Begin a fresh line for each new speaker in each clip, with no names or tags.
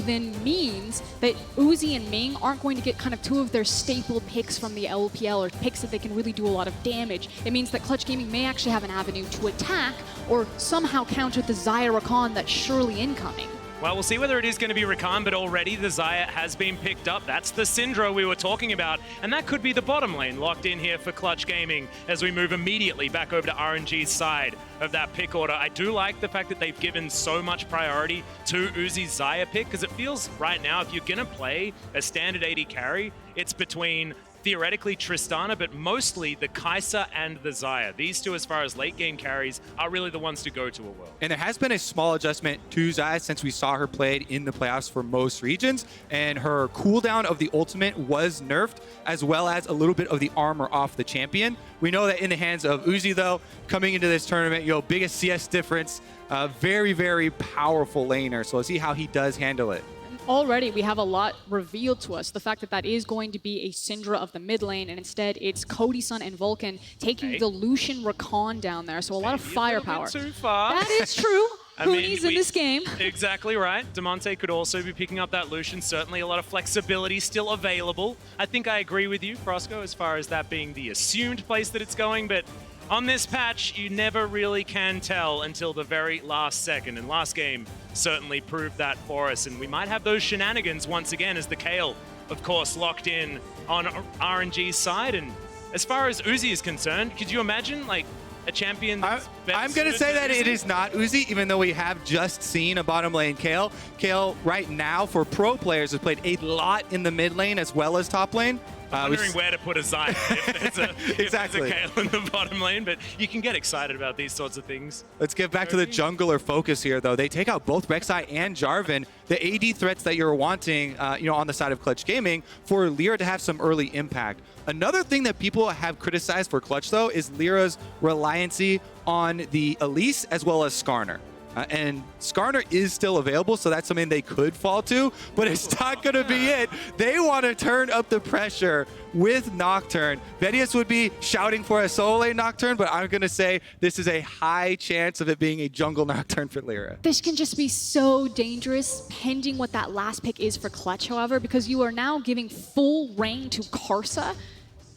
then means that Uzi and Ming aren't going to get kind of two of their staple picks from the LPL, or picks that they can really do a lot of damage. It means that Clutch Gaming may actually have an avenue to attack or somehow counter the Xayah Rakan that's surely incoming.
Well, we'll see whether it is going to be Rakan, but already the Xayah has been picked up. That's the Syndra we were talking about, and that could be the bottom lane locked in here for Clutch Gaming as we move immediately back over to RNG's side of that pick order. I do like the fact that they've given so much priority to Uzi's Xayah pick, because it feels right now, if you're going to play a standard AD carry, it's between theoretically Tristana, but mostly the Karsa and the Xayah. These two, as far as late game carries, are really the ones to go to a world.
And there has been a small adjustment to Xayah since we saw her played in the playoffs for most regions, and her cooldown of the ultimate was nerfed, as well as a little bit of the armor off the champion. We know that in the hands of Uzi, though, coming into this tournament, biggest CS difference, very, very powerful laner. So let's see how he does handle it.
Already we have a lot revealed to us. The fact that that is going to be a Syndra of the mid lane, and instead it's Cody Sun and Vulcan taking the Lucian Rakan down there. So a lot of firepower.
A little bit too far.
That is true. Huni's in this game.
Exactly right. Damonte could also be picking up that Lucian. Certainly a lot of flexibility still available. I think I agree with you, Frosco, as far as that being the assumed place that it's going, but on this patch, you never really can tell until the very last second, and last game certainly proved that for us, and we might have those shenanigans once again as the Kayle, of course, locked in on RNG's side. And as far as Uzi is concerned, could you imagine, like, a champion that's
I'm going to say that it is not Uzi, even though we have just seen a bottom lane Kayle. Kayle, right now, for pro players, has played a lot in the mid lane as well as top lane.
I'm wondering where to put a Xayah if there's a Kayle in the bottom lane, but you can get excited about these sorts of things.
Let's get back to the jungler focus here, though. They take out both Rek'Sai and Jarvan, the AD threats that you're wanting, on the side of Clutch Gaming, for Lira to have some early impact. Another thing that people have criticized for Clutch, though, is Lira's reliancy on the Elise as well as Skarner. And Skarner is still available, so that's something they could fall to, but it's not going to be it. They want to turn up the pressure with Nocturne. VODS would be shouting for a solo lane Nocturne, but I'm going to say this is a high chance of it being a jungle Nocturne for Lira.
This can just be so dangerous, pending what that last pick is for Clutch, however, because you are now giving full reign to Karsa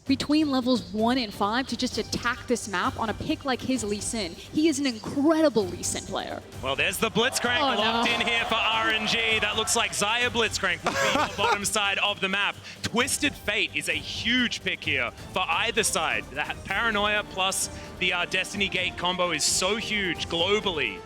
between levels 1 and 5 to just attack this map on a pick like his Lee Sin. He is an incredible Lee Sin player.
Well, there's the Blitzcrank locked in here for RNG. That looks like Xayah Blitzcrank will be on the bottom side of the map. Twisted Fate is a huge pick here for either side. That Paranoia plus the Destiny Gate combo is so huge globally.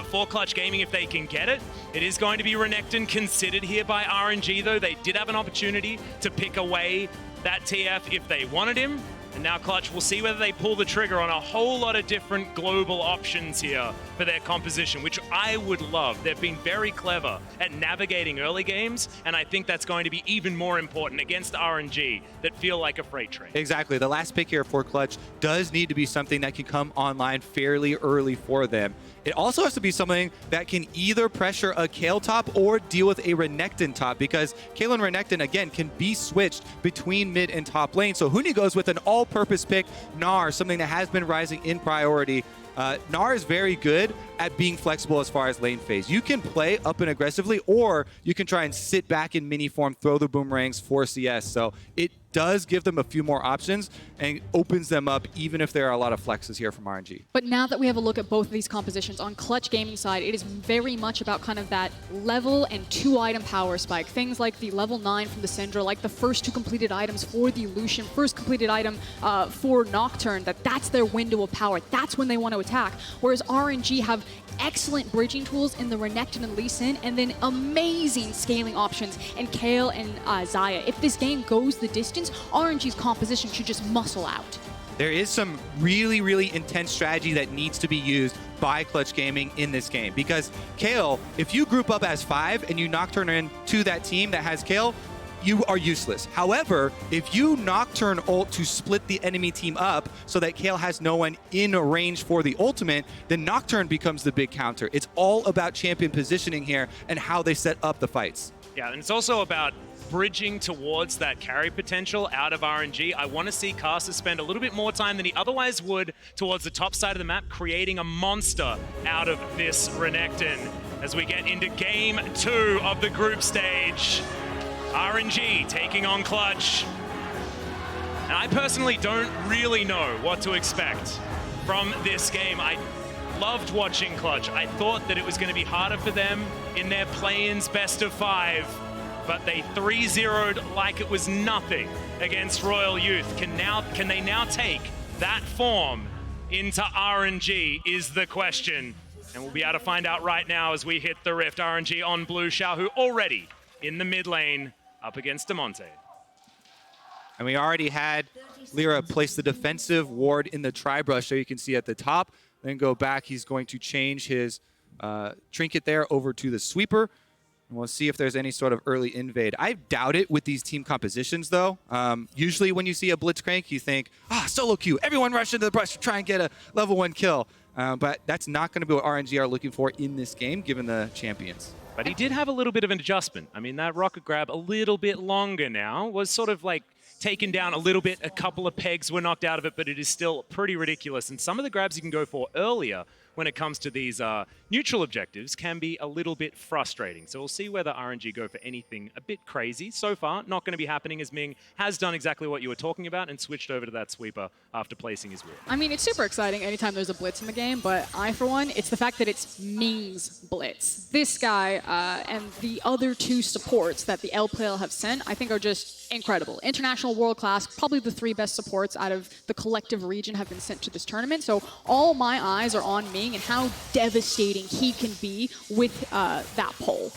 For Clutch Gaming, if they can get it. It is going to be Renekton considered here by RNG, though. They did have an opportunity to pick away that TF if they wanted him. And now Clutch will see whether they pull the trigger on a whole lot of different global options here for their composition, which I would love. They've been very clever at navigating early games, and I think that's going to be even more important against RNG that feel like a freight train.
Exactly. The last pick here for Clutch does need to be something that can come online fairly early for them. It also has to be something that can either pressure a Kayle top or deal with a Renekton top, because Kayle and Renekton, again, can be switched between mid and top lane. So Huni goes with an all-purpose pick, Gnar, something that has been rising in priority. Gnar is very good at being flexible as far as lane phase. You can play up and aggressively, or you can try and sit back in mini form, throw the boomerangs for CS. So it does give them a few more options and opens them up, even if there are a lot of flexes here from RNG.
But now that we have a look at both of these compositions, on Clutch Gaming side, it is very much about kind of that level and 2-item power spike. Things like the level 9 from the Syndra, like the first 2 completed items for the Lucian, first completed item for Nocturne, that's their window of power. That's when they want to attack. Whereas RNG have excellent bridging tools in the Renekton and Lee Sin, and then amazing scaling options in Kayle and Xayah. If this game goes the distance, RNG's composition should just muscle out.
There is some really, really intense strategy that needs to be used by Clutch Gaming in this game, because Kayle, if you group up as 5 and you Nocturne into that team that has Kayle, you are useless. However, if you Nocturne ult to split the enemy team up so that Kayle has no one in range for the ultimate, then Nocturne becomes the big counter. It's all about champion positioning here and how they set up the fights.
Yeah, and it's also about bridging towards that carry potential out of RNG. I want to see Karsa spend a little bit more time than he otherwise would towards the top side of the map, creating a monster out of this Renekton. as we get into game 2 of the group stage. RNG taking on Clutch. And I personally don't really know what to expect from this game. I loved watching Clutch. I thought that it was going to be harder for them in their play-ins best of 5, but they 3-0'd like it was nothing against Royal Youth. Can they now take that form into RNG is the question. And we'll be able to find out right now as we hit the rift. RNG on blue, XiaoHu already in the mid lane up against Damonte.
And we already had Lira place the defensive ward in the tri-brush, so you can see at the top. Then go back, he's going to change his trinket there over to the sweeper. And we'll see if there's any sort of early invade. I doubt it with these team compositions, though. Usually when you see a Blitzcrank, you think, solo queue, everyone rush into the brush to try and get a level 1 kill. But that's not going to be what RNG are looking for in this game, given the champions.
But he did have a little bit of an adjustment. I mean, that rocket grab a little bit longer now was sort of like taken down a little bit. A couple of pegs were knocked out of it, but it is still pretty ridiculous. And some of the grabs you can go for earlier when it comes to these neutral objectives can be a little bit frustrating. So we'll see whether RNG go for anything a bit crazy. So far, not going to be happening, as Ming has done exactly what you were talking about and switched over to that sweeper after placing his ward.
I mean, it's super exciting anytime there's a blitz in the game, but for one, it's the fact that it's Ming's blitz. This guy and the other 2 supports that the LPL have sent, I think are just incredible. International, world class, probably the 3 best supports out of the collective region have been sent to this tournament. So all my eyes are on Ming and how devastating he can be with that pull.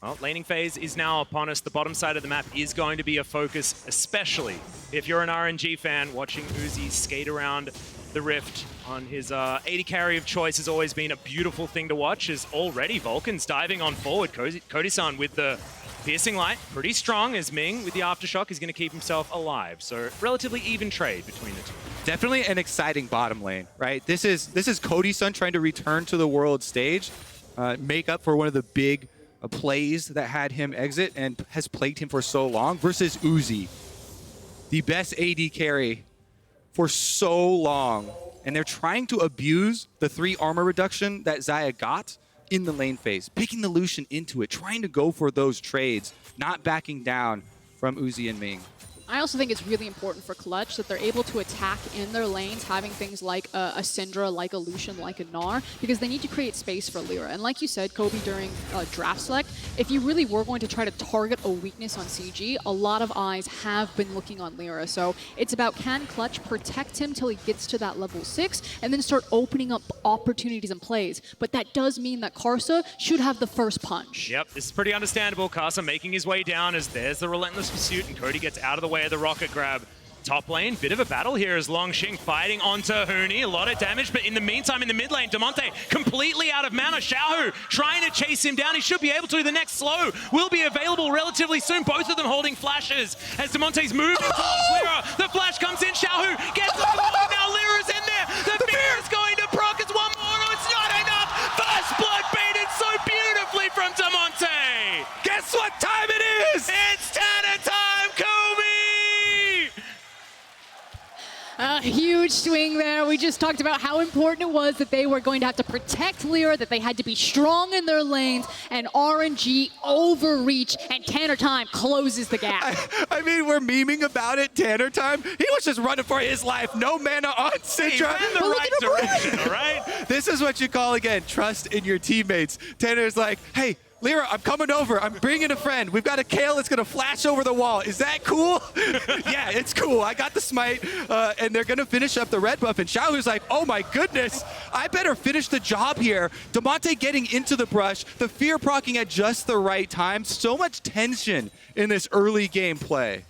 Well, laning phase is now upon us. The bottom side of the map is going to be a focus, especially if you're an RNG fan. Watching Uzi skate around the rift on his AD carry of choice has always been a beautiful thing to watch, as already Vulcan's diving on forward. Cody Sun with the piercing light, pretty strong, as Ming with the aftershock is going to keep himself alive. So relatively even trade between the 2.
Definitely an exciting bottom lane, right? This is Cody Sun trying to return to the world stage, make up for one of the big plays that had him exit and has plagued him for so long, versus Uzi, the best AD carry for so long. And they're trying to abuse the 3 armor reduction that Xayah got in the lane phase, picking the Lucian into it, trying to go for those trades, not backing down from Uzi and Ming.
I also think it's really important for Clutch that they're able to attack in their lanes, having things like a Syndra, like a Lucian, like a Gnar, because they need to create space for Lira. And like you said, Kobe, during draft select, if you really were going to try to target a weakness on CG, a lot of eyes have been looking on Lira. So it's about, can Clutch protect him till he gets to that level 6 and then start opening up opportunities and plays. But that does mean that Karsa should have the first punch.
Yep, this is pretty understandable. Karsa making his way down as there's the relentless pursuit, and Cody gets out of the way of the rocket grab. Top lane, bit of a battle here as Langx fighting onto Huni. A lot of damage, but in the meantime, in the mid lane, Damonte completely out of mana. XiaoHu trying to chase him down. He should be able to. The next slow will be available relatively soon. Both of them holding flashes as Damonte's moving towards Lira. The flash comes in. XiaoHu gets the wall. Now Lira's in there. The fear is going to proc. It's one more. No, it's not enough. First blood baited so beautifully from Damonte.
Guess what time it is?
It's Tanner time, Kobe!
A huge swing there. We just talked about how important it was that they were going to have to protect Lira, that they had to be strong in their lanes, and RNG overreach, and Tanner Time closes the gap.
I mean, we're memeing about it, Tanner Time. He was just running for his life. No mana on Syndra.
He ran the right direction, all right?
This is what you call, again, trust in your teammates. Tanner's like, hey, Lira, I'm coming over. I'm bringing a friend. We've got a Kayle that's going to flash over the wall. Is that cool? Yeah, it's cool. I got the smite, and they're going to finish up the red buff. And XiaoHu's like, oh my goodness, I better finish the job here. Damonte getting into the brush, the fear proccing at just the right time. So much tension in this early game play.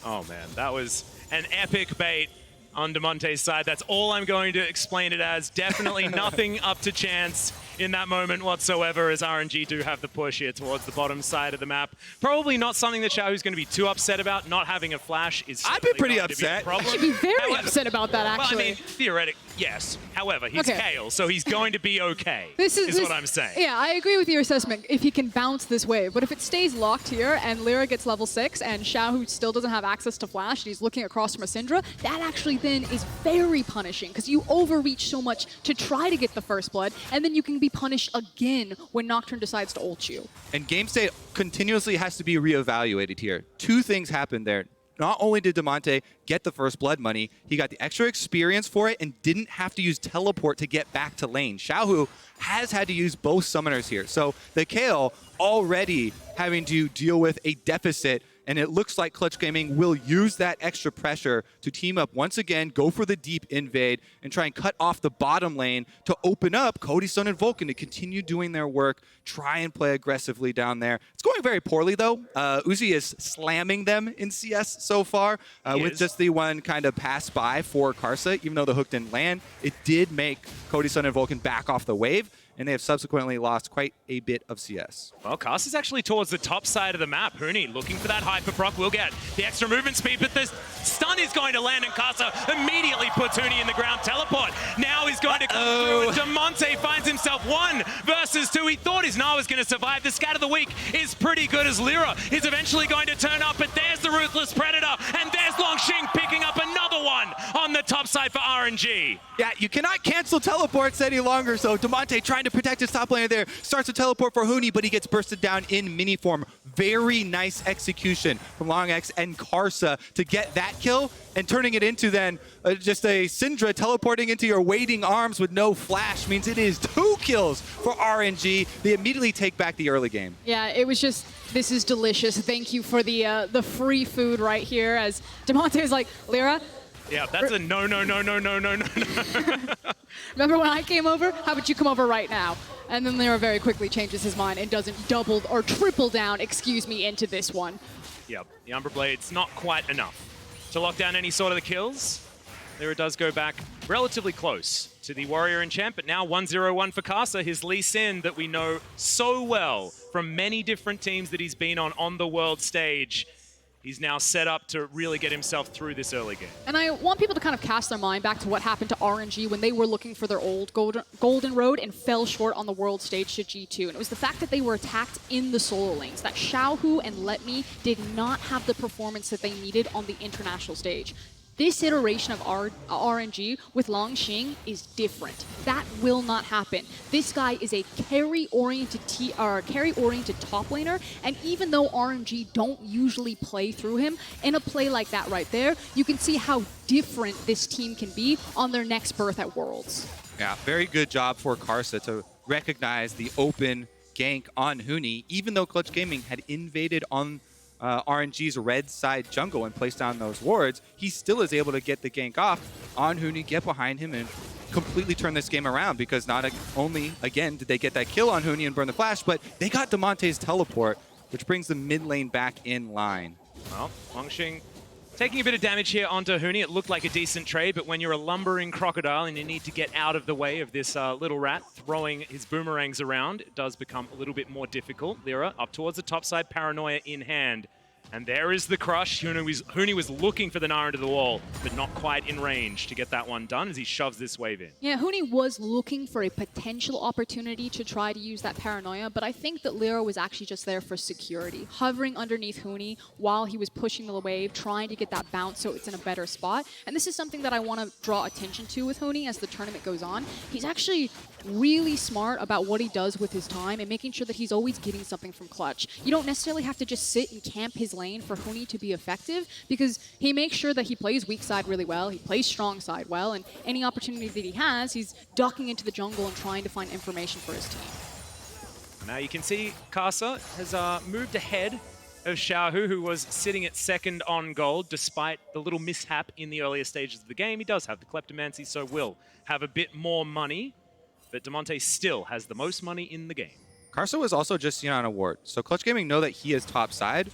Oh man, that was an epic bait on Damonte's side. That's all I'm going to explain it as. Definitely nothing up to chance in that moment whatsoever, as RNG do have the push here towards the bottom side of the map. Probably not something that XiaoHu's going to be too upset about. Not having a flash is
I've been pretty upset.
I should be very upset about that, actually.
Well, I mean, theoretically, Yes. However, he's
Okay.
Kayle, so he's going to be okay,
This is
what I'm saying.
Yeah, I agree with your assessment if he can bounce this wave. But if it stays locked here and Lira gets level 6 and XiaoHu still doesn't have access to flash and he's looking across from a Syndra, that actually then is very punishing because you overreach so much to try to get the first blood and then you can be punished again when Nocturne decides to ult you.
And game state continuously has to be reevaluated here. Two things happened there. Not only did Damonte get the first blood money, he got the extra experience for it and didn't have to use teleport to get back to lane. XiaoHu has had to use both summoners here. So the Kayle already having to deal with a deficit, and it looks like Clutch Gaming will use that extra pressure to team up once again, go for the deep invade, and try and cut off the bottom lane to open up Cody Sun and Vulcan to continue doing their work, try and play aggressively down there. It's going very poorly, though. Uzi is slamming them in CS so far, with just the one kind of pass by for Karsa. Even though the hook didn't land, it did make Cody Sun and Vulcan back off the wave, and they have subsequently lost quite a bit of CS.
Well, Karsa's actually towards the top side of the map. Huni looking for that hyper proc. Will get the extra movement speed, but the stun is going to land, and Karsa immediately puts Huni in the ground. Teleport now he's going to come through, and Damonte finds himself 1 versus 2. He thought his Gnar was going to survive. The scat of the week is pretty good as Lira is eventually going to turn up, but there's the Ruthless Predator, and there's Langx picking up another one on the top side for RNG.
Yeah, you cannot cancel teleports any longer, so Damonte trying to protect his top laner there. Starts a teleport for Huni, but he gets bursted down in mini form. Very nice execution from Langx and Karsa to get that kill, and turning it into then just a Syndra teleporting into your waiting arms with no flash means it is 2 kills for RNG. They immediately take back the early game.
Yeah, it was just, this is delicious. Thank you for the free food right here as Damonte is like, Lira,
Yeah, that's a no.
remember when I came over? How about you come over right now? And then Lira very quickly changes his mind and doesn't double or triple down, excuse me, into this one.
Yep, the Umbra Blade's not quite enough to lock down any sort of the kills. Lira does go back relatively close to the Warrior Enchant, but now 1-0-1 for Karsa, his Lee Sin that we know so well from many different teams that he's been on the world stage. He's now set up to really get himself through this early game.
And I want people to kind of cast their mind back to what happened to RNG when they were looking for their old golden road and fell short on the world stage to G2. And it was the fact that they were attacked in the solo lanes, that XiaoHu and LetMe did not have the performance that they needed on the international stage. This iteration of RNG with Langx is different. That will not happen. This guy is a carry-oriented top laner, and even though RNG don't usually play through him, in a play like that right there, you can see how different this team can be on their next berth at Worlds.
Yeah, very good job for Karsa to recognize the open gank on Huni, even though Clutch Gaming had invaded on RNG's red side jungle and place down those wards, he still is able to get the gank off on Huni, get behind him, and completely turn this game around, because not only, again, did they get that kill on Huni and burn the flash, but they got Damonte's teleport, which brings the mid lane back in line.
Well, Langx taking a bit of damage here onto Huni. It looked like a decent trade, but when you're a lumbering crocodile and you need to get out of the way of this little rat throwing his boomerangs around, it does become a little bit more difficult. Lira up towards the top side, Paranoia in hand. And there is the crush. Huni was looking for the Gnar into the wall, but not quite in range to get that one done as he shoves this wave in.
Yeah, Huni was looking for a potential opportunity to try to use that Paranoia, but I think that Lira was actually just there for security, hovering underneath Huni while he was pushing the wave, trying to get that bounce so it's in a better spot. And this is something that I want to draw attention to with Huni as the tournament goes on. He's actually really smart about what he does with his time and making sure that he's always getting something from Clutch. You don't necessarily have to just sit and camp his lane for Huni to be effective, because he makes sure that he plays weak side really well, he plays strong side well, and any opportunity that he has, he's ducking into the jungle and trying to find information for his team.
Now you can see Karsa has moved ahead of XiaoHu, who was sitting at second on gold despite the little mishap in the earlier stages of the game. He does have the Kleptomancy, so will have a bit more money, but Damonte still has the most money in the game.
Karsa was also just seen on a ward, so Clutch Gaming know that he is top side.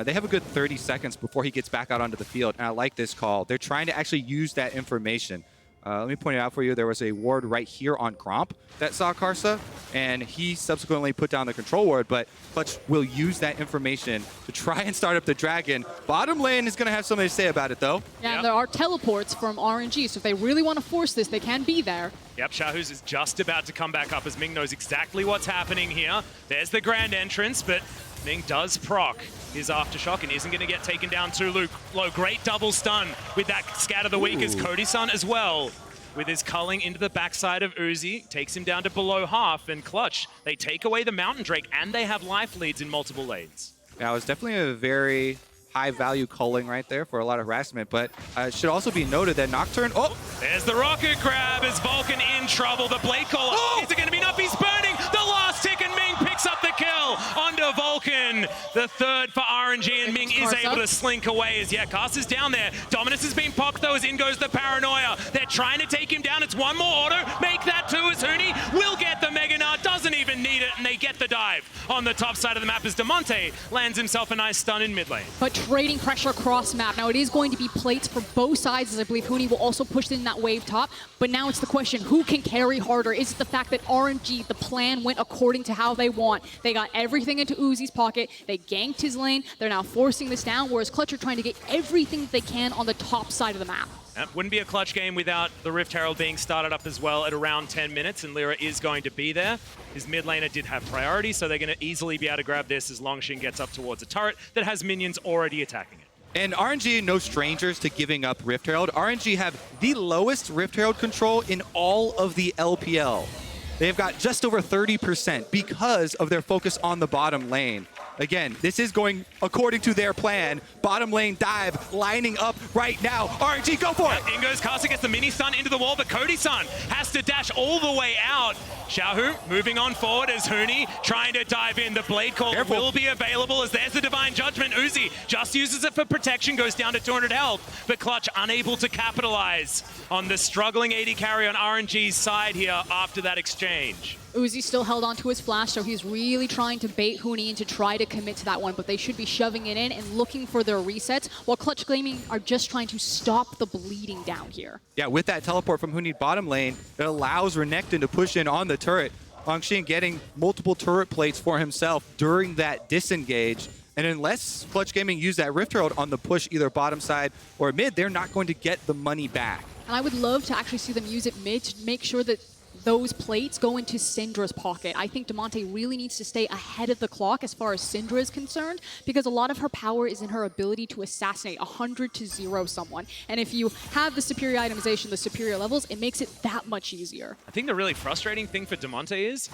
They have a good 30 seconds before he gets back out onto the field, and I like this call. They're trying to actually use that information. Let me point it out for you. There was a ward right here on Gromp that saw Karsa, and he subsequently put down the control ward, but Clutch will use that information to try and start up the dragon. Bottom lane is going to have something to say about it, though.
Yeah, and there are teleports from RNG, so if they really want to force this, they can be there.
Yep, XiaoHu is just about to come back up as Ming knows exactly what's happening here. There's the grand entrance, but Ming does proc his Aftershock and isn't going to get taken down too low. Great double stun with that Scat of the Week as Cody Sun as well. With his culling into the backside of Uzi, takes him down to below half, and Clutch, they take away the Mountain Drake, and they have life leads in multiple lanes.
Now, it's definitely a very high-value culling right there for a lot of harassment, but it should also be noted that Nocturne... Oh!
There's the rocket grab as Vulcan in trouble. The blade caller, is it going to be enough? He's burning the last tick, and Ming picks up the kill onto Vulcan. The third for RNG, and Ming is able to slink away as, Karsa's down there. Dominus has been popped, though, as in goes the Paranoia. They're trying to take him down. It's one more auto. Make that two as Huni will get the Mega Gnar, doesn't even need it, and they get the dive on the top side of the map as Damonte lands himself a nice stun in mid lane.
But trading pressure across map. Now, it is going to be plates for both sides, as I believe Huni will also push in that wave top. But now it's the question, who can carry harder? Is it the fact that RNG, the plan went according to how they want? They got everything into Uzi's pocket. They ganked his lane. They're now forcing this down, whereas Clutch are trying to get everything they can on the top side of the map.
That wouldn't be a Clutch game without the Rift Herald being started up as well at around 10 minutes, and Lira is going to be there. His mid laner did have priority, so they're going to easily be able to grab this as Longshin gets up towards a turret that has minions already attacking it.
And RNG, no strangers to giving up Rift Herald. RNG have the lowest Rift Herald control in all of the LPL. They've got just over 30% because of their focus on the bottom lane. Again, this is going according to their plan. Bottom lane dive, lining up right now. RNG, go for it!
In goes Karsa, gets the mini stun into the wall, but Cody Sun has to dash all the way out. XiaoHu moving on forward as Huni trying to dive in. The Blade Call will be available as there's the Divine Judgment. Uzi just uses it for protection, goes down to 200 health, but Clutch unable to capitalize on the struggling AD carry on RNG's side here after that exchange.
Uzi still held on to his flash, so he's really trying to bait Huni in to try to commit to that one, but they should be shoving it in and looking for their resets, while Clutch Gaming are just trying to stop the bleeding down here.
Yeah, with that teleport from Huni bottom lane, it allows Renekton to push in on the turret. Longshin getting multiple turret plates for himself during that disengage. And unless Clutch Gaming use that Rift Herald on the push, either bottom side or mid, they're not going to get the money back.
And I would love to actually see them use it mid to make sure that those plates go into Syndra's pocket. I think Damonte really needs to stay ahead of the clock as far as Syndra is concerned, because a lot of her power is in her ability to assassinate 100-0 someone. And if you have the superior itemization, the superior levels, it makes it that much easier.
I think the really frustrating thing for Damonte is,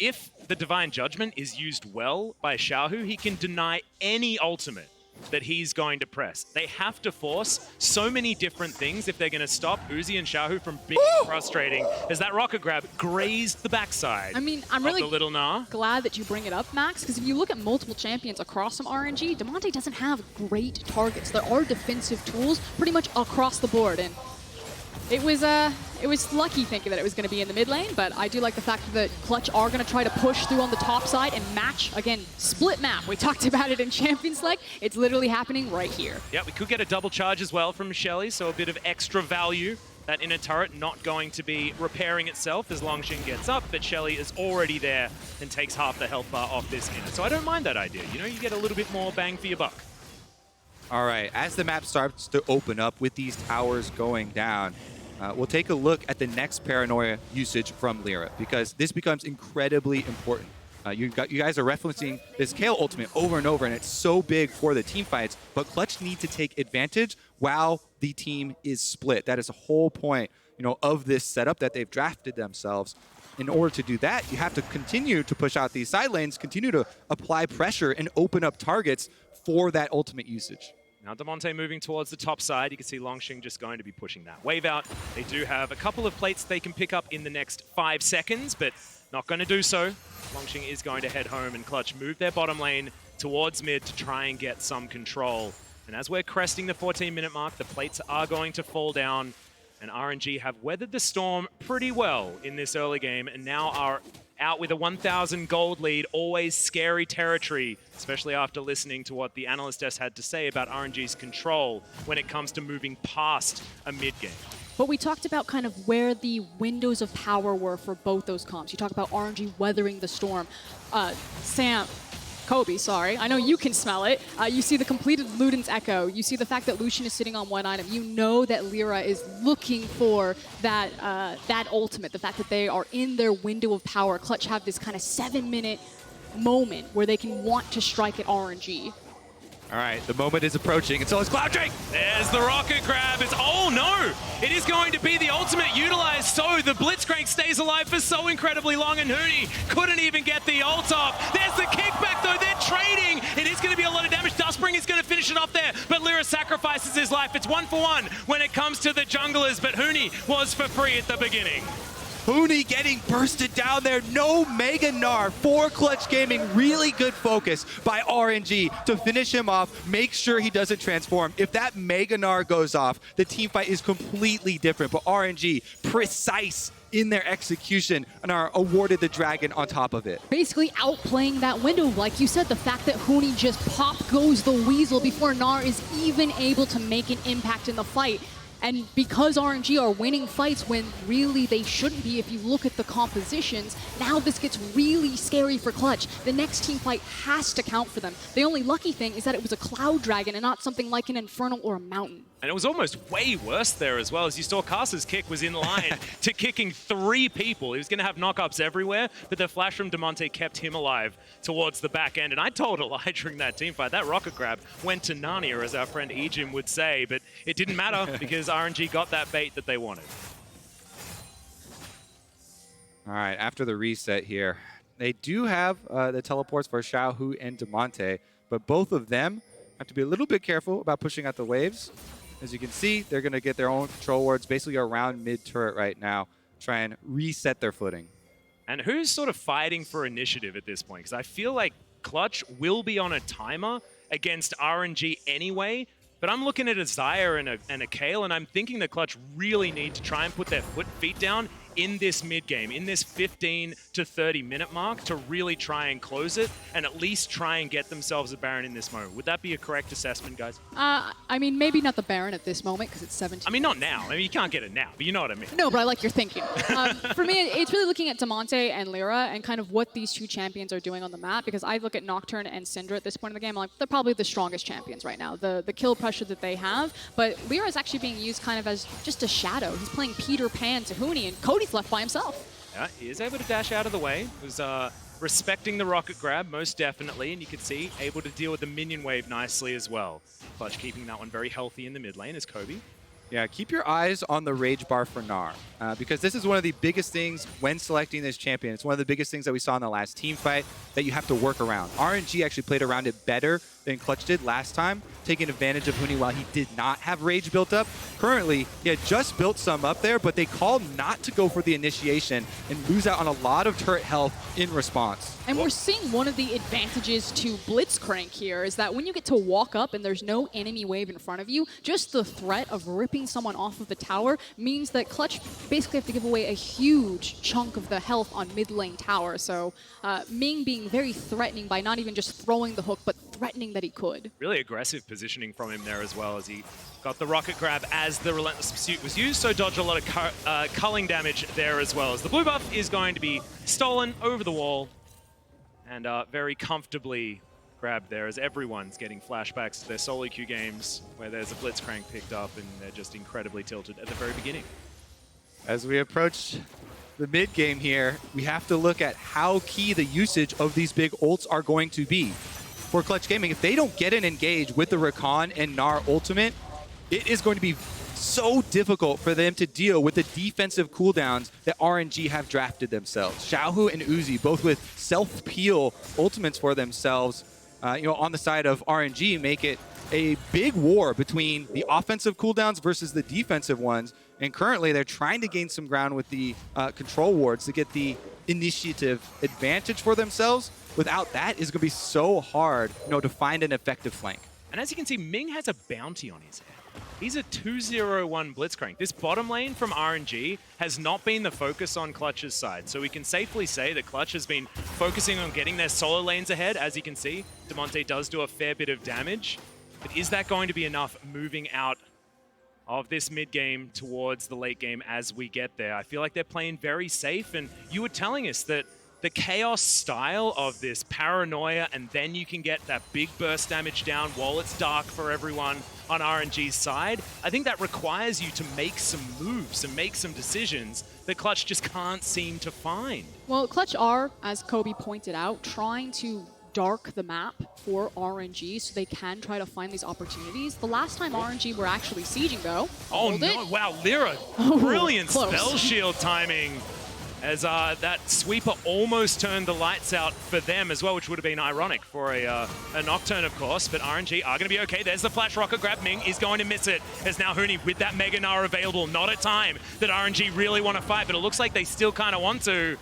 if the Divine Judgment is used well by XiaoHu, he can deny any ultimate that he's going to press. They have to force so many different things if they're going to stop Uzi and XiaoHu from being frustrating, as that rocket grab grazed the backside.
I mean, I'm really
the little Gnar.
Glad that you bring it up, Max, because if you look at multiple champions across some RNG, Damonte doesn't have great targets. There are defensive tools pretty much across the board, and it was lucky thinking that it was going to be in the mid lane, but I do like the fact that Clutch are going to try to push through on the top side and match, again, split map. We talked about it in Champions League. It's literally happening right here.
Yeah, we could get a double charge as well from Shelly, so a bit of extra value. That inner turret not going to be repairing itself as Longshin gets up, but Shelly is already there and takes half the health bar off this inner. So I don't mind that idea. You know, you get a little bit more bang for your buck.
All right, as the map starts to open up with these towers going down, we'll take a look at the next Paranoia usage from Lira, because this becomes incredibly important. You guys are referencing this Kayle ultimate over and over, and it's so big for the team fights, but Clutch need to take advantage while the team is split. That is the whole point, of this setup that they've drafted themselves. In order to do that, you have to continue to push out these side lanes, continue to apply pressure and open up targets for that ultimate usage.
Now Damonte moving towards the top side. You can see Longshin just going to be pushing that wave out. They do have a couple of plates they can pick up in the next 5 seconds, but not going to do so. Longshin is going to head home, and Clutch move their bottom lane towards mid to try and get some control. And as we're cresting the 14-minute mark, the plates are going to fall down, and RNG have weathered the storm pretty well in this early game, and now are out with a 1,000 gold lead. Always scary territory, especially after listening to what the analyst desk had to say about RNG's control when it comes to moving past a mid game.
But we talked about kind of where the windows of power were for both those comps. You talk about RNG weathering the storm. Kobe, sorry. I know you can smell it. You see the completed Luden's Echo. You see the fact that Lucian is sitting on one item. You know that Lira is looking for that that ultimate, the fact that they are in their window of power. Clutch have this kind of 7-minute moment where they can want to strike at RNG.
All right, the moment is approaching, and so is Cloud Drake.
There's the rocket grab. It's, oh no! It is going to be the ultimate utilized, so the Blitzcrank stays alive for so incredibly long, and Huni couldn't even get the ult off. There's the kickback though, they're trading! It is going to be a lot of damage. Dustspring is going to finish it off there, but Lira sacrifices his life. It's 1-for-1 when it comes to the junglers, but Huni was for free at the beginning.
Huni getting bursted down there. No Mega Gnar for Clutch Gaming. Really good focus by RNG to finish him off, make sure he doesn't transform. If that Mega Gnar goes off, the team fight is completely different. But RNG, precise in their execution, and are awarded the dragon on top of it.
Basically outplaying that window. Like you said, the fact that Huni just pop goes the weasel before Gnar is even able to make an impact in the fight. And because RNG are winning fights when really they shouldn't be, if you look at the compositions, now this gets really scary for Clutch. The next team fight has to count for them. The only lucky thing is that it was a Cloud Dragon and not something like an Infernal or a Mountain.
And it was almost way worse there as well. As you saw, Karsa's kick was in line to kicking 3 people. He was going to have knockups everywhere, but the flash from Damonte kept him alive towards the back end. And I told Eli during that team fight, that rocket grab went to Narnia, as our friend Ejim would say, but it didn't matter because RNG got that bait that they wanted.
All right, after the reset here, they do have the teleports for XiaoHu and Damonte, but both of them have to be a little bit careful about pushing out the waves. As you can see, they're going to get their own control wards basically around mid-turret right now, try and reset their footing.
And who's sort of fighting for initiative at this point? Because I feel like Clutch will be on a timer against RNG anyway, but I'm looking at a Xayah and a Kayle, and I'm thinking that Clutch really need to try and put their feet down in this mid-game, in this 15 to 30 minute mark, to really try and close it and at least try and get themselves a Baron in this moment. Would that be a correct assessment, guys?
I mean, maybe not the Baron at this moment because it's 17.
I mean, not now. I mean, you can't get it now, but you know what I mean.
No, but I like your thinking. For me, it's really looking at Damonte and Lira and kind of what these two champions are doing on the map, because I look at Nocturne and Syndra at this point in the game, I'm like, they're probably the strongest champions right now, the kill pressure that they have, but Lira is actually being used kind of as just a shadow. He's playing Peter Pan to Huni, and Cody's left by himself.
Yeah, he is able to dash out of the way. Was respecting the rocket grab, most definitely, and you can see, able to deal with the minion wave nicely as well. Clutch keeping that one very healthy in the mid lane is Kobe.
Yeah, keep your eyes on the rage bar for Gnar, because this is one of the biggest things when selecting this champion. It's one of the biggest things that we saw in the last team fight that you have to work around. RNG actually played around it better than Clutch did last time, taking advantage of Huni while he did not have rage built up. Currently, he had just built some up there, but they called not to go for the initiation and lose out on a lot of turret health in response.
And we're seeing one of the advantages to Blitzcrank here is that when you get to walk up and there's no enemy wave in front of you, just the threat of ripping someone off of the tower means that Clutch basically have to give away a huge chunk of the health on mid lane tower. So Ming being very threatening by not even just throwing the hook, but threatening that he could.
Really aggressive positioning from him there as well, as he got the rocket grab as the Relentless Pursuit was used, so dodged a lot of culling damage there as well, as the blue buff is going to be stolen over the wall and very comfortably grabbed there, as everyone's getting flashbacks to their solo queue games where there's a Blitzcrank picked up and they're just incredibly tilted at the very beginning.
As we approach the mid game here, we have to look at how key the usage of these big ults are going to be. For Clutch Gaming, if they don't get an engage with the Rakan and Gnar ultimate, it is going to be so difficult for them to deal with the defensive cooldowns that RNG have drafted themselves. XiaoHu and Uzi, both with self-peel ultimates for themselves, on the side of RNG, make it a big war between the offensive cooldowns versus the defensive ones. And currently, they're trying to gain some ground with the control wards to get the initiative advantage for themselves. Without that, it's going to be so hard, to find an effective flank.
And as you can see, Ming has a bounty on his head. He's a 2-0-1 Blitzcrank. This bottom lane from RNG has not been the focus on Clutch's side. So we can safely say that Clutch has been focusing on getting their solo lanes ahead. As you can see, Damonte does do a fair bit of damage. But is that going to be enough moving out of this mid game towards the late game as we get there. I feel like they're playing very safe, and you were telling us that the chaos style of this paranoia, and then you can get that big burst damage down while it's dark for everyone on RNG's side. I think that requires you to make some moves and make some decisions that Clutch just can't seem to find.
Well, Clutch are, as Kobe pointed out, trying to dark the map for RNG so they can try to find these opportunities. The last time RNG were actually sieging, though.
Oh no, wow, Lira, brilliant spell shield timing as that sweeper almost turned the lights out for them as well, which would have been ironic for a Nocturne, of course, but RNG are going to be okay. There's the flash rocket grab. Ming is going to miss it as now Huni with that Mega Gnar available. Not a time that RNG really want to fight, but it looks like they still kind of want to.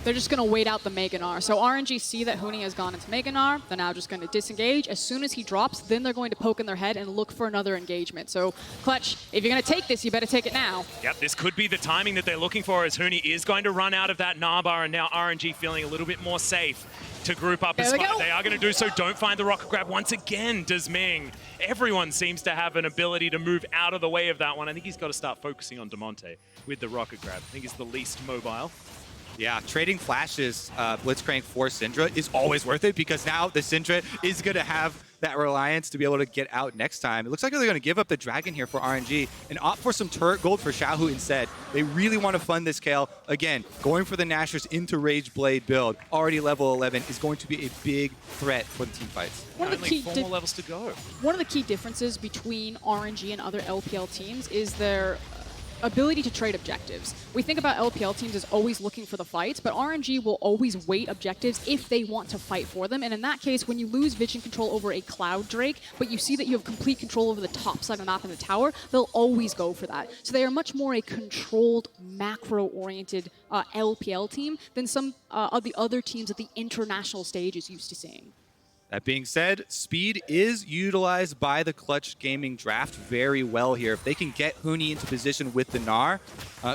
They're just going to wait out the Mega Gnar. So RNG see that Huni has gone into Mega Gnar. They're now just going to disengage. As soon as he drops, then they're going to poke in their head and look for another engagement. So Clutch, if you're going to take this, you better take it now.
Yep, this could be the timing that they're looking for, as Huni is going to run out of that Gnar bar, and now RNG feeling a little bit more safe to group up as well. They are going to do so. Don't find the rocket grab once again, does Ming. Everyone seems to have an ability to move out of the way of that one. I think he's got to start focusing on Damonte with the rocket grab. I think he's the least mobile.
Yeah, trading flashes Blitzcrank for Syndra is always worth it, because now the Syndra is going to have that reliance to be able to get out next time. It looks like they're going to give up the Dragon here for RNG and opt for some turret gold for XiaoHu instead. They really want to fund this Kayle. Again, going for the Nashers into Rage Blade build, already level 11, is going to be a big threat for the team fights.
Only 4 more levels to go.
One of the key differences between RNG and other LPL teams is their ability to trade objectives. We think about LPL teams as always looking for the fights, but RNG will always wait objectives if they want to fight for them. And in that case, when you lose vision control over a Cloud Drake, but you see that you have complete control over the top side of the map and the tower, they'll always go for that. So they are much more a controlled, macro-oriented LPL team than some of the other teams at the international stage is used to seeing.
That being said, speed is utilized by the Clutch Gaming draft very well here. If they can get Huni into position with the Gnar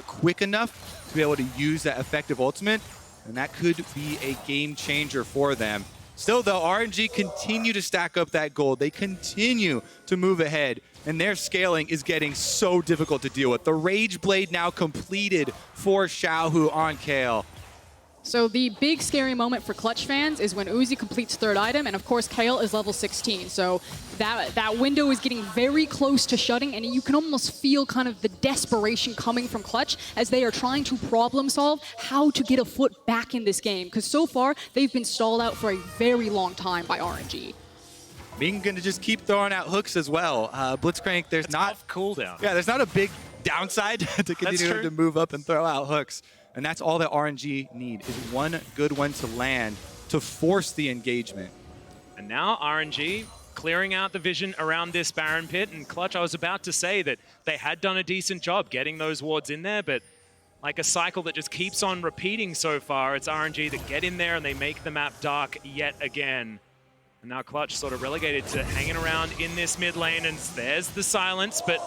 quick enough to be able to use that effective ultimate, and that could be a game changer for them. Still though, RNG continue to stack up that gold. They continue to move ahead, and their scaling is getting so difficult to deal with. The Rage Blade now completed for XiaoHu on Kayle.
So the big scary moment for Clutch fans is when Uzi completes third item, and of course Kayle is level 16. So that window is getting very close to shutting, and you can almost feel kind of the desperation coming from Clutch as they are trying to problem solve how to get a foot back in this game. Because so far, they've been stalled out for a very long time by RNG.
Ming gonna just keep throwing out hooks as well. Blitzcrank, there's not
off cooldown.
Yeah, there's not a big downside to continue to move up and throw out hooks. And that's all that RNG need, is one good one to land to force the engagement.
And now RNG clearing out the vision around this Baron pit. And Clutch, I was about to say that they had done a decent job getting those wards in there, but like a cycle that just keeps on repeating so far, it's RNG that get in there and they make the map dark yet again. And now Clutch sort of relegated to hanging around in this mid lane, and there's the silence, but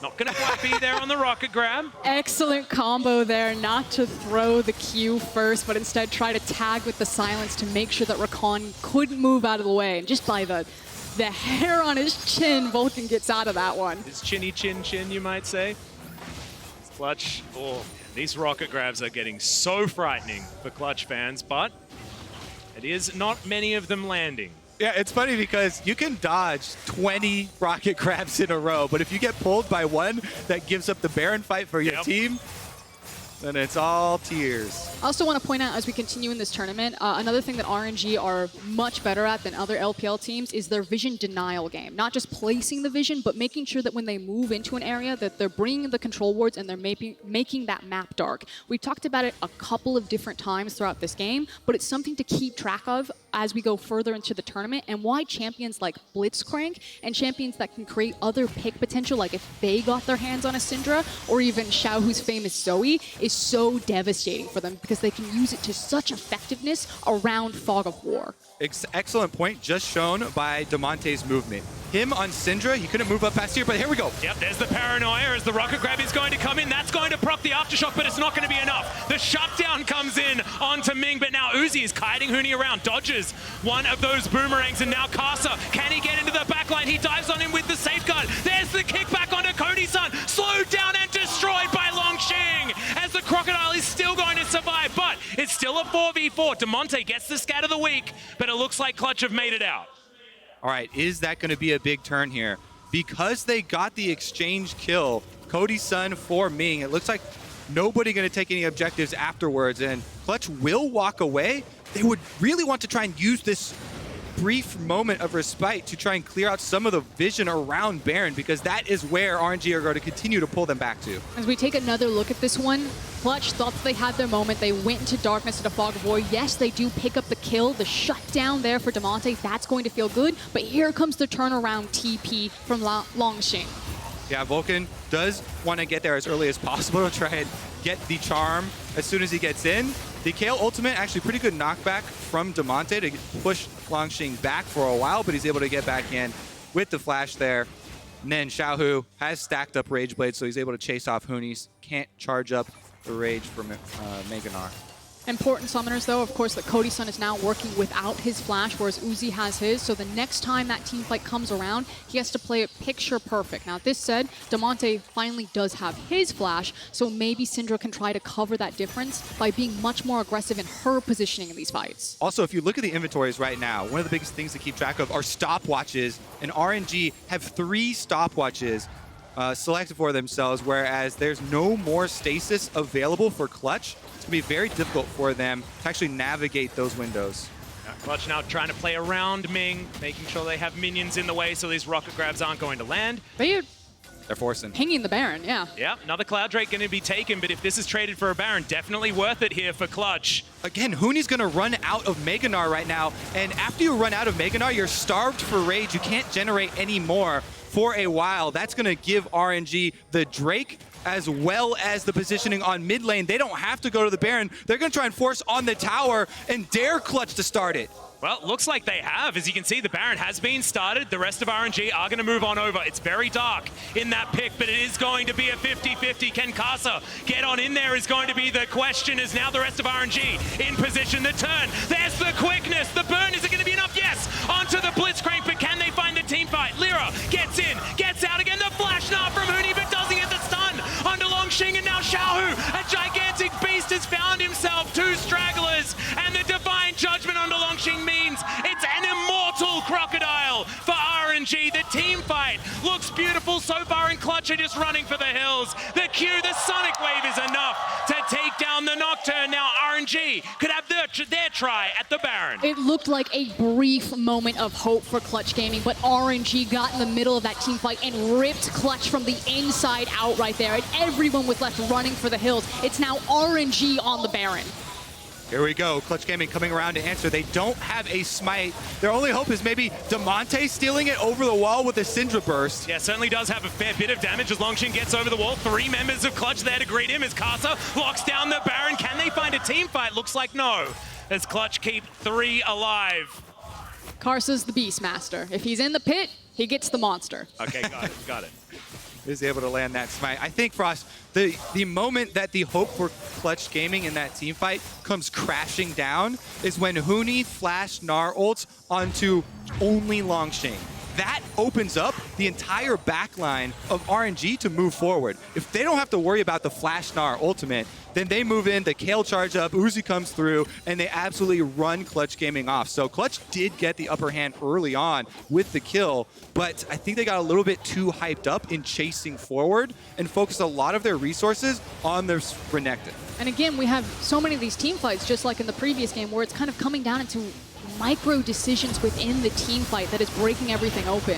not going to quite be there on the rocket grab.
Excellent combo there, not to throw the Q first, but instead try to tag with the silence to make sure that Rakan couldn't move out of the way. And just by the hair on his chin, Vulcan gets out of that one.
His chinny chin, you might say. Clutch, oh, these rocket grabs are getting so frightening for Clutch fans, but it is not many of them landing.
Yeah, it's funny because you can dodge 20 rocket grabs in a row, but if you get pulled by one that gives up the Baron fight for your team, then it's all tears.
I also want to point out, as we continue in this tournament, another thing that RNG are much better at than other LPL teams is their vision denial game. Not just placing the vision, but making sure that when they move into an area that they're bringing the control wards and they're making that map dark. We've talked about it a couple of different times throughout this game, but it's something to keep track of as we go further into the tournament, and why champions like Blitzcrank and champions that can create other pick potential, like if they got their hands on a Syndra or even XiaoHu's famous Zoe, is so devastating for them because they can use it to such effectiveness around Fog of War.
Excellent point, just shown by Damonte's movement. Him on Syndra, he couldn't move up past here, but here we go.
Yep, there's the paranoia as the rocket grab is going to come in. That's going to proc the aftershock, but it's not going to be enough. The shutdown comes in onto Ming, but now Uzi is kiting Huni around, dodges one of those boomerangs, and now Karsa, can he get into the backline? He dives on him with the safeguard. There's the kickback onto Cody Sun slowed down and destroyed by Langx as the Crocodile is still going to survive, but it's still a 4v4. Damonte gets the scat of the week, but it looks like Clutch have made it out.
All right, is that going to be a big turn here? Because they got the exchange kill, Cody Sun for Ming, it looks like nobody going to take any objectives afterwards, and Clutch will walk away. They would really want to try and use this brief moment of respite to try and clear out some of the vision around Baron, because that is where RNG are going to continue to pull them back to.
As we take another look at this one, Clutch thought that they had their moment. They went into darkness at a fog of war. Yes, they do pick up the kill, the shutdown there for Damonte. That's going to feel good, but here comes the turnaround TP from Langx.
Yeah, Vulcan does want to get there as early as possible to try and get the charm as soon as he gets in. The Kayle ultimate, actually pretty good knockback from Damonte to push Langx back for a while, but he's able to get back in with the flash there. And then XiaoHu has stacked up Rage Blade, so he's able to chase off Huni. Can't charge up the Rage from Gnar.
Important summoners, though, of course, that Cody Sun is now working without his flash, whereas Uzi has his. So the next time that team fight comes around, he has to play it picture perfect. Now, this said, Damonte finally does have his flash, so maybe Syndra can try to cover that difference by being much more aggressive in her positioning in these fights.
Also, if you look at the inventories right now, one of the biggest things to keep track of are stopwatches, and RNG have 3 stopwatches selected for themselves, whereas there's no more stasis available for Clutch. It's going to be very difficult for them to actually navigate those windows.
Clutch now trying to play around Ming, making sure they have minions in the way so these rocket grabs aren't going to land.
They're
forcing.
pinging the Baron, yeah.
Yeah, another Cloud Drake going to be taken, but if this is traded for a Baron, definitely worth it here for Clutch.
Again, Huni's going to run out of Gnar right now, and after you run out of Gnar, you're starved for Rage. You can't generate any more for a while. That's going to give RNG the Drake as well as the positioning on mid lane. They don't have to go to the Baron. They're going to try and force on the tower and dare Clutch to start it.
Well, looks like they have. As you can see, the Baron has been started. The rest of RNG are going to move on over. It's very dark in that pick, but it is going to be a 50-50. Can Karsa get on in there is going to be the question, as now the rest of RNG in position. The turn, there's the quickness. The burn, is it going to be enough? Yes, onto the Blitzcrank, but can they find the team fight? Lira gets in, gets out again. The flash now from Huni, but doesn't get the stun onto Langx, and now XiaoHu, a gigantic beast, has found himself 2 stragglers, and the divine judgment onto Langx means it's an immortal Crocodile for RNG. The team fight looks beautiful so far, and Clutch are just running for the hills. The Q, the Sonic Wave is enough to take down the Nocturne. Now RNG could have their try at the Baron.
It looked like a brief moment of hope for Clutch Gaming, but RNG got in the middle of that team fight and ripped Clutch from the inside out right there, and everyone was left running for the hills. It's now RNG on the Baron.
Here we go. Clutch Gaming coming around to answer. They don't have a smite. Their only hope is maybe Damonte stealing it over the wall with a Syndra burst.
Yeah, certainly does have a fair bit of damage as Langx gets over the wall. 3 members of Clutch there to greet him as Karsa locks down the Baron. Can they find a team fight? Looks like no, as Clutch keep 3 alive.
Karsa's the Beastmaster. If he's in the pit, he gets the monster.
Okay, got it.
Is able to land that smite. I think, Frost, the moment that the hope for Clutch Gaming in that team fight comes crashing down is when Huni flash Gnar ults onto only Langx. That opens up the entire backline of RNG to move forward. If they don't have to worry about the flash Gnar ultimate, then they move in, the Kayle charge up, Uzi comes through, and they absolutely run Clutch Gaming off. So Clutch did get the upper hand early on with the kill, but I think they got a little bit too hyped up in chasing forward and focused a lot of their resources on their Renekton.
And again, we have so many of these team fights, just like in the previous game, where it's kind of coming down into micro decisions within the team fight that is breaking everything open.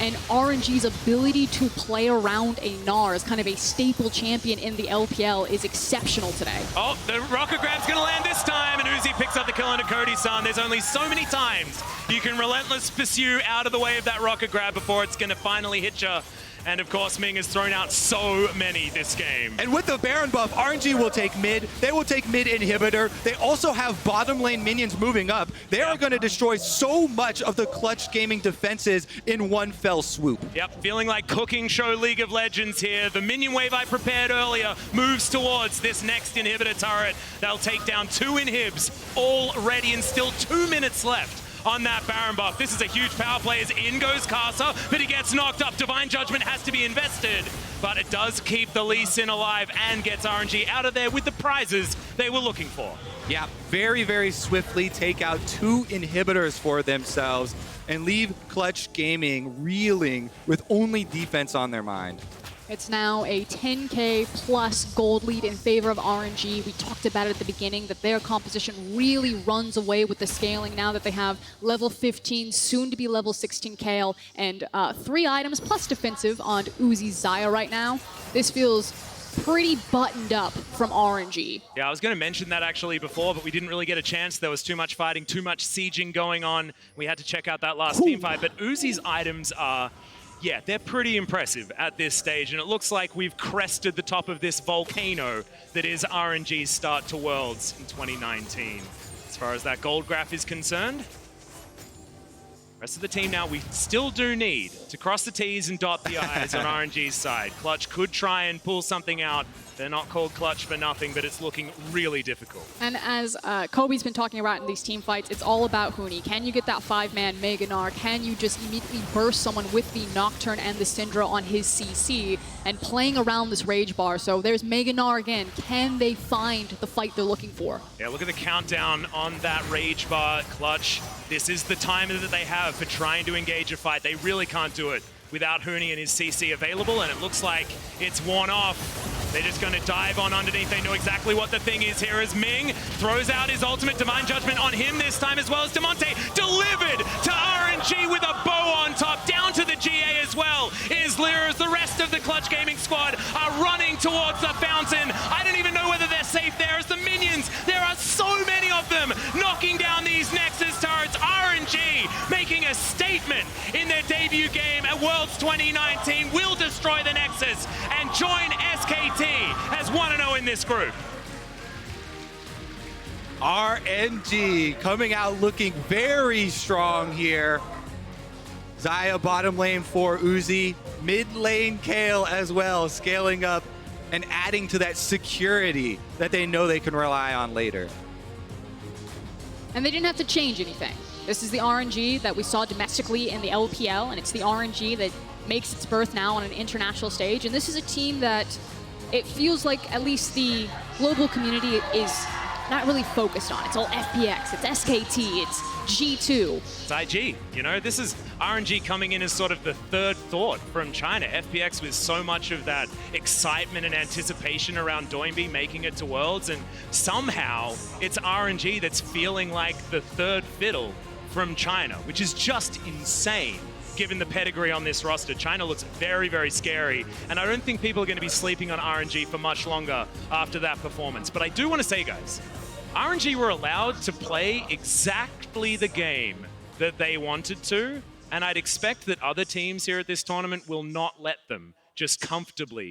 And RNG's ability to play around a Gnar as kind of a staple champion in the LPL is exceptional today.
Oh, the rocket grab's gonna land this time, and Uzi picks up the kill into Cody Sun. There's only so many times you can relentless pursue out of the way of that rocket grab before it's gonna finally hit you. And of course, Ming has thrown out so many this game.
And with the Baron buff, RNG will take mid. They will take mid inhibitor. They also have bottom lane minions moving up. They are going to destroy so much of the Clutch Gaming defenses in one fell swoop.
Yep, feeling like cooking show League of Legends here. The minion wave I prepared earlier moves towards this next inhibitor turret. They'll take down 2 inhibs already, and still 2 minutes left on that Baron buff. This is a huge power play as in goes Karsa, but he gets knocked up. Divine Judgment has to be invested, but it does keep the Lee Sin alive and gets RNG out of there with the prizes they were looking for.
Yeah, very, very swiftly take out 2 inhibitors for themselves and leave Clutch Gaming reeling with only defense on their mind.
It's now a 10K plus gold lead in favor of RNG. We talked about it at the beginning that their composition really runs away with the scaling now that they have level 15, soon to be level 16 Kayle, and 3 items plus defensive on Uzi Xayah right now. This feels pretty buttoned up from RNG.
Yeah, I was going to mention that actually before, but we didn't really get a chance. There was too much fighting, too much sieging going on. We had to check out that last team fight, but Uzi's items are... yeah, they're pretty impressive at this stage, and it looks like we've crested the top of this volcano that is RNG's start to Worlds in 2019. As far as that gold graph is concerned, rest of the team now, we still do need to cross the T's and dot the I's on RNG's side. Clutch could try and pull something out. They're not called Clutch for nothing, but it's looking really difficult.
And as Kobe's been talking about in these team fights, it's all about Huni. Can you get that 5-man Mega Gnar? Can you just immediately burst someone with the Nocturne and the Syndra on his CC and playing around this rage bar? So there's Mega Gnar again. Can they find the fight they're looking for?
Yeah, look at the countdown on that rage bar. Clutch, this is the time that they have for trying to engage a fight. They really can't do it without Huni and his CC available, and it looks like it's worn off. They're just going to dive on underneath. They know exactly what the thing is here as Ming throws out his ultimate Divine Judgment on him this time, as well as Damonte delivered to RNG with a bow on top. Down to the GA as well is Lira, as the rest of the Clutch Gaming squad are running towards the fountain. I don't even know whether they're safe there as the minions, there are so many of them knocking down these Nexus turrets. RNG making a statement in their debut game at Worlds 2019 will destroy the Nexus and join SKT as 1-0 in this group.
RNG coming out looking very strong here. Xayah bottom lane for Uzi, mid lane Kayle as well, scaling up and adding to that security that they know they can rely on later.
And they didn't have to change anything. This is the RNG that we saw domestically in the LPL, and it's the RNG that makes its birth now on an international stage. And this is a team that it feels like at least the global community is not really focused on. It's all FPX, it's SKT, it's G2.
It's IG, you know, this is RNG coming in as sort of the third thought from China. FPX with so much of that excitement and anticipation around Doinby making it to Worlds, and somehow it's RNG that's feeling like the third fiddle from China, which is just insane given the pedigree on this roster. China looks very, very scary, and I don't think people are going to be sleeping on RNG for much longer after that performance. But I do want to say, guys, RNG were allowed to play exactly the game that they wanted to, and I'd expect that other teams here at this tournament will not let them just comfortably